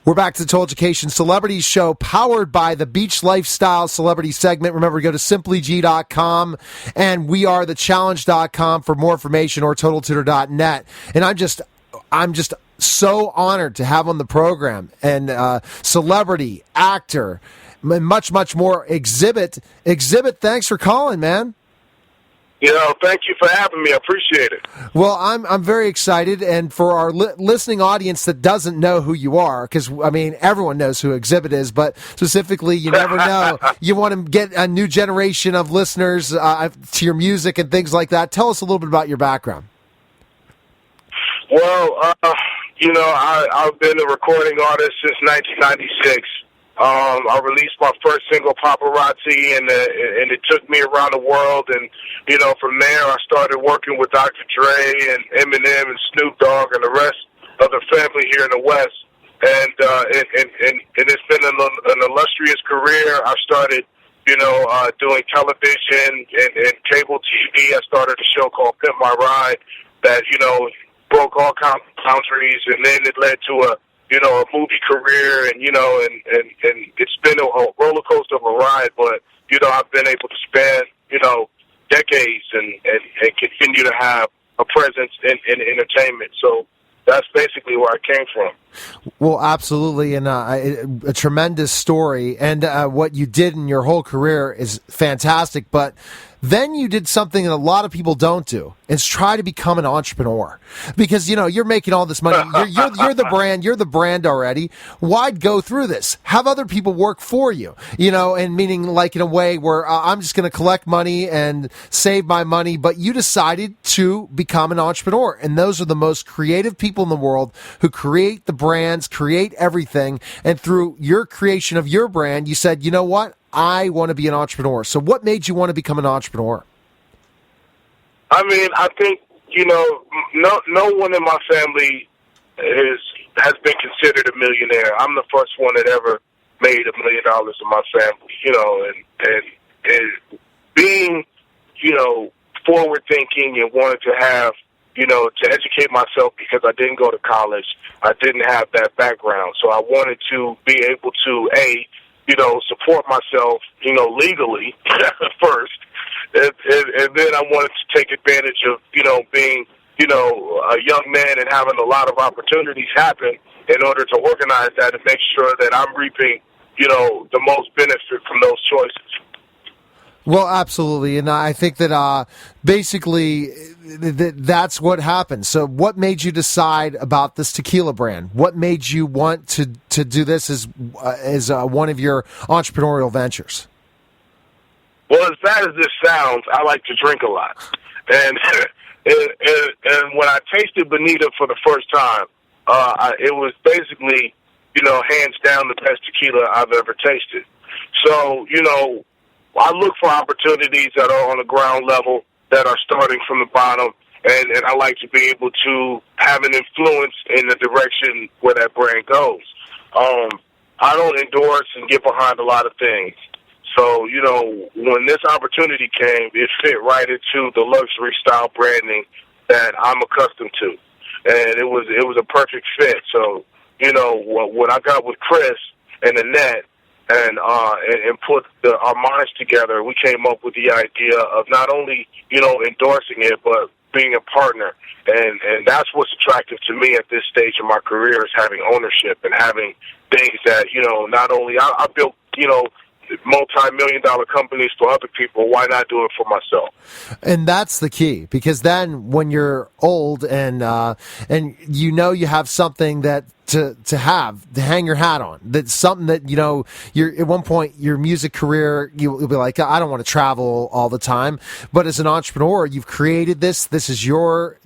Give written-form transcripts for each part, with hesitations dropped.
We're back to the Total Education Celebrity Show, powered by the Beach Lifestyle Celebrity segment. Remember, go to simplyg.com and wearethechallenge.com for more information, or totaltutor.net. And I'm just so honored to have on the program and celebrity, actor, and much, much more. XZIBIT. XZIBIT, thanks for calling, man. Thank you for having me. I appreciate it. Well, I'm very excited, and for our listening audience that doesn't know who you are, because, I mean, everyone knows who XZIBIT is, but specifically, you never know. You want to get a new generation of listeners to your music and things like that. Tell us a little bit about your background. Well, I've been a recording artist since 1996. I released my first single, Paparazzi, and it took me around the world. And, from there I started working with Dr. Dre and Eminem and Snoop Dogg and the rest of the family here in the West. And it's been an illustrious career. I started, doing television and cable TV. I started a show called Pimp My Ride that, broke all boundaries, and then it led to a movie career, and it's been a roller coaster of a ride, but, I've been able to span, decades and continue to have a presence in entertainment. So that's basically where I came from. Well, absolutely, and a tremendous story, and what you did in your whole career is fantastic, but then you did something that a lot of people don't do, is try to become an entrepreneur. Because, you're making all this money. You're the brand. You're the brand already. Why go through this? Have other people work for you, and meaning like in a way where I'm just going to collect money and save my money. But you decided to become an entrepreneur. And those are the most creative people in the world who create the brands, create everything. And through your creation of your brand, you said, you know what? I want to be an entrepreneur. So what made you want to become an entrepreneur? I mean, I think, no one in my family has been considered a millionaire. I'm the first one that ever made $1 million in my family, and being, forward thinking and wanted to have, to educate myself, because I didn't go to college. I didn't have that background. So I wanted to be able to, support myself, legally first. And then I wanted to take advantage of, being, a young man and having a lot of opportunities happen in order to organize that and make sure that I'm reaping, the most benefit from those choices. Well, absolutely, and I think that basically that's what happened. So what made you decide about this tequila brand? What made you want to do this as one of your entrepreneurial ventures? Well, as bad as this sounds, I like to drink a lot. And and when I tasted Bonita for the first time, it was basically, hands down the best tequila I've ever tasted. So, I look for opportunities that are on the ground level, that are starting from the bottom, and I like to be able to have an influence in the direction where that brand goes. I don't endorse and get behind a lot of things. So, when this opportunity came, it fit right into the luxury style branding that I'm accustomed to. And it was a perfect fit. So, when I got with Chris and Annette and put our minds together, we came up with the idea of not only, endorsing it, but being a partner. And that's what's attractive to me at this stage of my career, is having ownership and having things that, not only I built, multi-million-dollar companies for other people. Why not do it for myself? And that's the key, because then when you're old and you have something that to hang your hat on, that's something that you're at one point your music career, you'll be like, I don't want to travel all the time, but as an entrepreneur, you've created this is your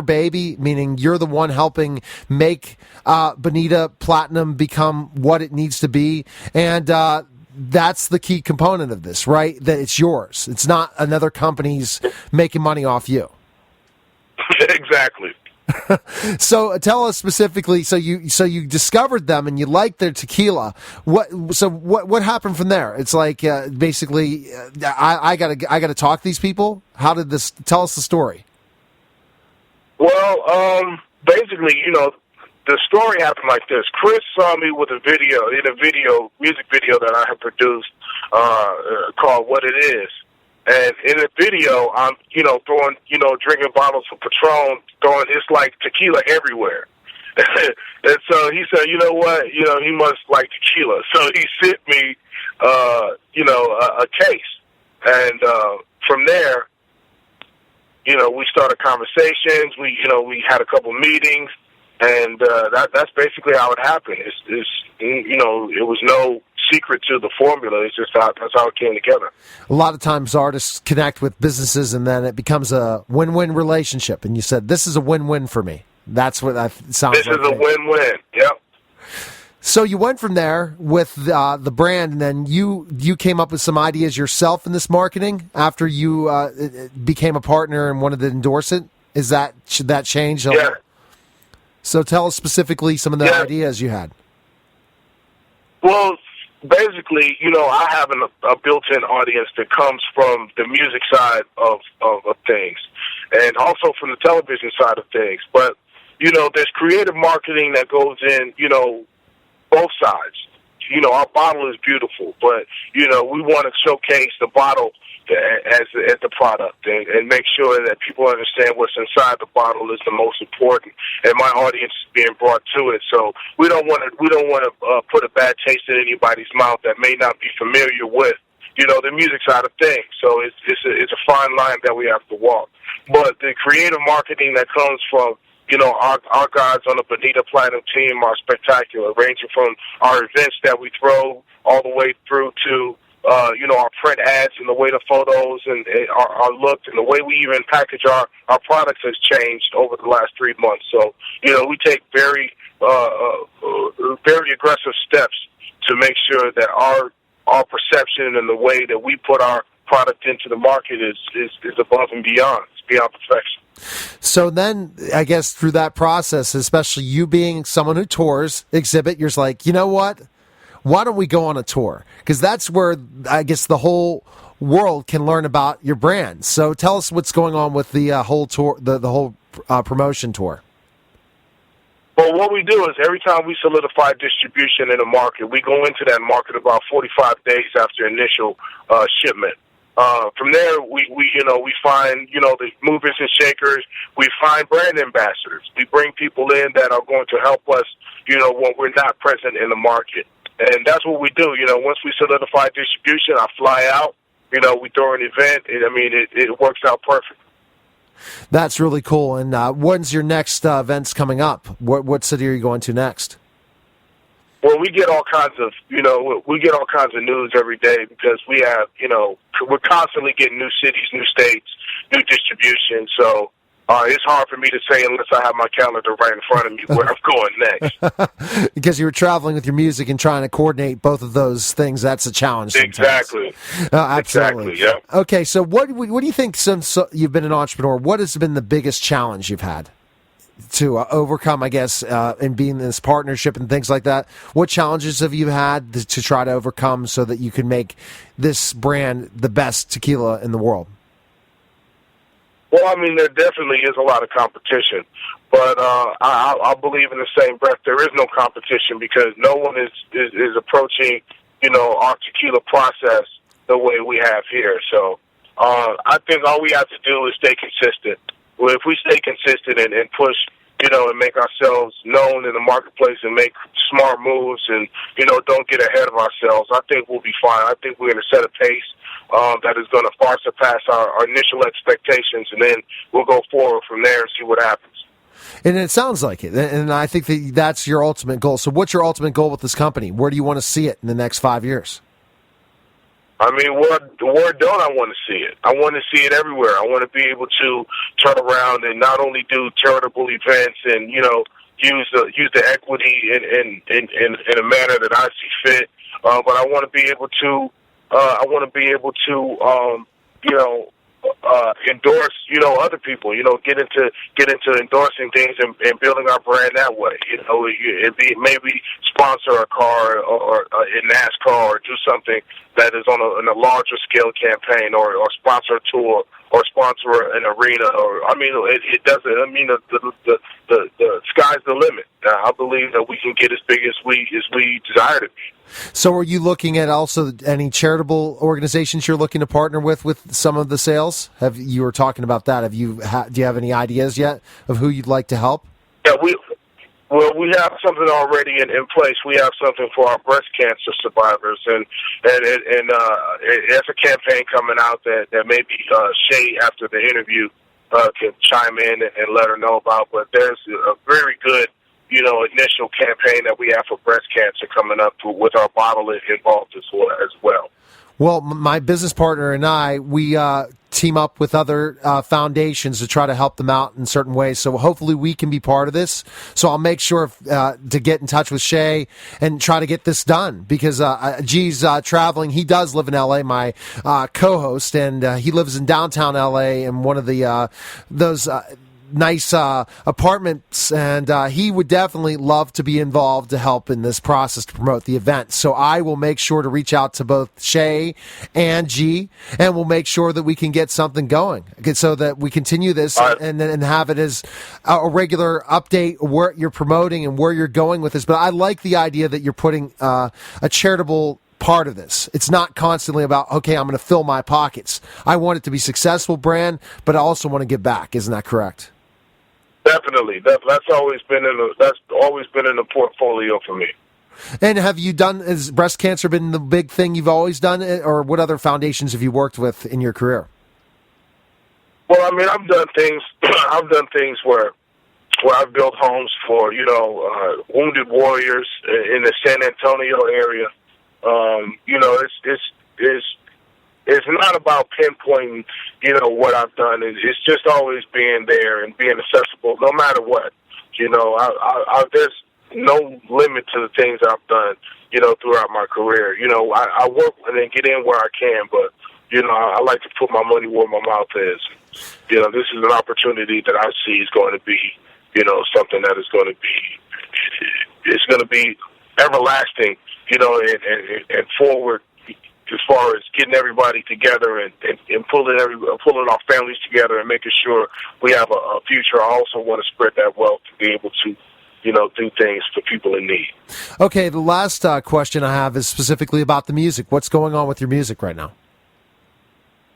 baby, meaning you're the one helping make Bonita Platinum become what it needs to be, and that's the key component of this, right? That it's yours. It's not another company's making money off you. Exactly. So tell us specifically. So you discovered them and you liked their tequila. What happened from there? It's like basically, I gotta talk to these people. How did this? Tell us the story. Well, basically, the story happened like this. Chris saw me with a music video that I had produced called "What It Is," and in the video, I'm throwing drinking bottles of Patron, throwing it's like tequila everywhere. And so he said, you know what, he must like tequila. So he sent me, a case, and from there, we started conversations. We had a couple meetings. And that's basically how it happened. It was no secret to the formula. It's just that's how it came together. A lot of times artists connect with businesses, and then it becomes a win-win relationship. And you said, this is a win-win for me. That's what that sounds like. This is a win-win, yep. So you went from there with the brand, and then you came up with some ideas yourself in this marketing after you became a partner and wanted to endorse it? Should that change? Yeah. So tell us specifically some of the ideas you had. Well, basically, I have a built-in audience that comes from the music side of things, and also from the television side of things. But, there's creative marketing that goes in, both sides. Our bottle is beautiful, but, we want to showcase the bottle as the product and make sure that people understand what's inside the bottle is the most important, and my audience is being brought to it. So we don't want to put a bad taste in anybody's mouth that may not be familiar with the music side of things. So it's a fine line that we have to walk. But the creative marketing that comes from our guys on the Bonita Platinum team are spectacular, ranging from our events that we throw all the way through to our print ads and the way the photos and our look and the way we even package our products has changed over the last 3 months. So, we take very aggressive steps to make sure that our perception and the way that we put our product into the market is above and beyond. It's beyond perfection. So then, I guess through that process, especially you being someone who tours, XZIBIT, you're like, you know what? Why don't we go on a tour? Because that's where, I guess, the whole world can learn about your brand. So tell us what's going on with the whole tour, the whole promotion tour. Well, what we do is every time we solidify distribution in a market, we go into that market about 45 days after initial shipment. From there, we find, the movers and shakers. We find brand ambassadors. We bring people in that are going to help us, when we're not present in the market. And that's what we do. Once we solidify distribution, I fly out. We throw an event. It works out perfect. That's really cool. And when's your next events coming up? What city are you going to next? Well, we get all kinds of, news every day because we have, we're constantly getting new cities, new states, new distribution. So it's hard for me to say unless I have my calendar right in front of me where I'm going next. Because you were traveling with your music and trying to coordinate both of those things, that's a challenge sometimes. Exactly. Absolutely. Exactly, yeah. Okay, so what do you think, since you've been an entrepreneur, what has been the biggest challenge you've had to overcome, I guess, in being in this partnership and things like that? What challenges have you had to try to overcome so that you can make this brand the best tequila in the world? Well, there definitely is a lot of competition, but I believe in the same breath there is no competition because no one is approaching, our tequila process the way we have here. So I think all we have to do is stay consistent. Well, if we stay consistent and push, and make ourselves known in the marketplace and make smart moves and, don't get ahead of ourselves, I think we'll be fine. I think we're going to set a pace that is going to far surpass our initial expectations, and then we'll go forward from there and see what happens. And it sounds like it, and I think that's your ultimate goal. So what's your ultimate goal with this company? Where do you want to see it in the next 5 years? Where don't I want to see it? I want to see it everywhere. I want to be able to turn around and not only do charitable events and, use the equity in a manner that I see fit, but I want to be able to endorse, other people, get into endorsing things and building our brand that way. Maybe sponsor a car or in NASCAR or do something that is on a larger scale campaign or sponsor a tour or sponsor an arena, or it doesn't. The sky's the limit. I believe that we can get as big as we desire to be. So, are you looking at also any charitable organizations you're looking to partner with some of the sales? You were talking about that? Do you have any ideas yet of who you'd like to help? Yeah, we have something already in place. We have something for our breast cancer survivors, and there's a campaign coming out that maybe Shay, after the interview, can chime in and let her know about. But there's a very good, initial campaign that we have for breast cancer coming up with our bottle involved as well. Well, my business partner and we team up with other foundations to try to help them out in certain ways. So hopefully we can be part of this. So I'll make sure to get in touch with Shay and try to get this done because G's traveling. He does live in L.A., my co-host, and he lives in downtown L.A. in one of the those nice apartments, and he would definitely love to be involved to help in this process to promote the event. So I will make sure to reach out to both Shay and G, and we'll make sure that we can get something going so that we continue this and have it as a regular update where you're promoting and where you're going with this. But I like the idea that you're putting a charitable part of this. It's not constantly about, okay, I'm going to fill my pockets. I want it to be a successful brand, but I also want to give back. Isn't that correct? Definitely. That's always been in the portfolio for me. And has breast cancer been the big thing you've always done, or what other foundations have you worked with in your career? Well, I've done things where I've built homes for wounded warriors in the San Antonio area. It's not about pinpointing, what I've done. It's just always being there and being accessible, no matter what. There's no limit to the things I've done, throughout my career. I work and then get in where I can, but I like to put my money where my mouth is. This is an opportunity that I see is going to be, something that is going to be, it's going to be everlasting, and forward. As far as getting everybody together and pulling our families together and making sure we have a future, I also want to spread that wealth to be able to, do things for people in need. Okay, the last question I have is specifically about the music. What's going on with your music right now?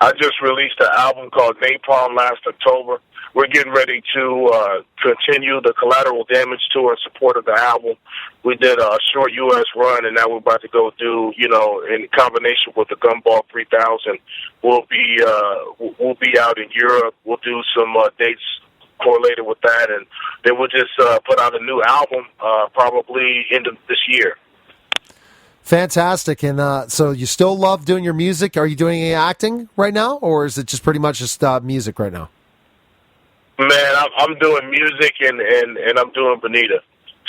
I just released an album called Napalm last October. We're getting ready to continue the Collateral Damage tour in support of the album. We did a short U.S. run, and now we're about to go do, in combination with the Gumball 3000, we'll be out in Europe. We'll do some dates correlated with that, and then we'll just put out a new album probably end of this year. Fantastic. And so you still love doing your music? Are you doing any acting right now, or is it just pretty much just music right now? Man, I'm doing music and I'm doing Bonita.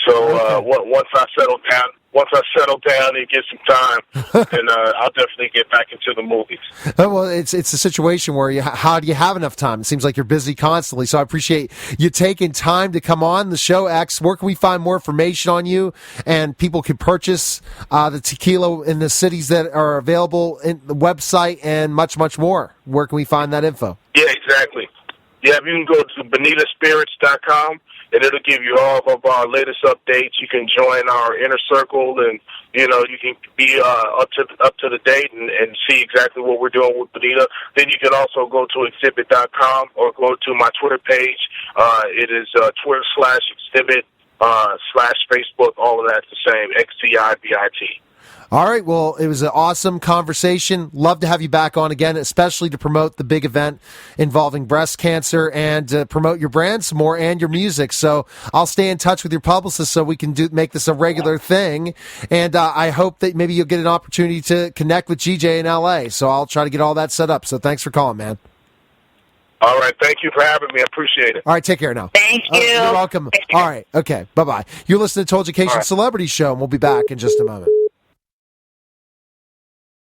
So once I settle down and get some time, then I'll definitely get back into the movies. Well, it's a situation where how do you have enough time? It seems like you're busy constantly. So I appreciate you taking time to come on the show, X. Where can we find more information on you? And people can purchase the tequila in the cities that are available in the website and much, much more. Where can we find that info? Yeah, exactly. Yeah, you can go to BonitaSpirits.com, and it'll give you all of our latest updates. You can join our inner circle, and you can be up to the date and see exactly what we're doing with Bonita. Then you can also go to exhibit.com or go to my Twitter page. It is Twitter/exhibit /Facebook. All of that's the same. XZIBIT. All right, well, it was an awesome conversation. Love to have you back on again, especially to promote the big event involving breast cancer and to promote your brand some more and your music. So I'll stay in touch with your publicist so we can make this a regular thing. And I hope that maybe you'll get an opportunity to connect with GJ in L.A. So I'll try to get all that set up. So thanks for calling, man. All right, thank you for having me. I appreciate it. All right, take care now. Thank you. You're welcome. All right, okay, bye-bye. You're listening to Told Education Celebrity Show, and we'll be back in just a moment.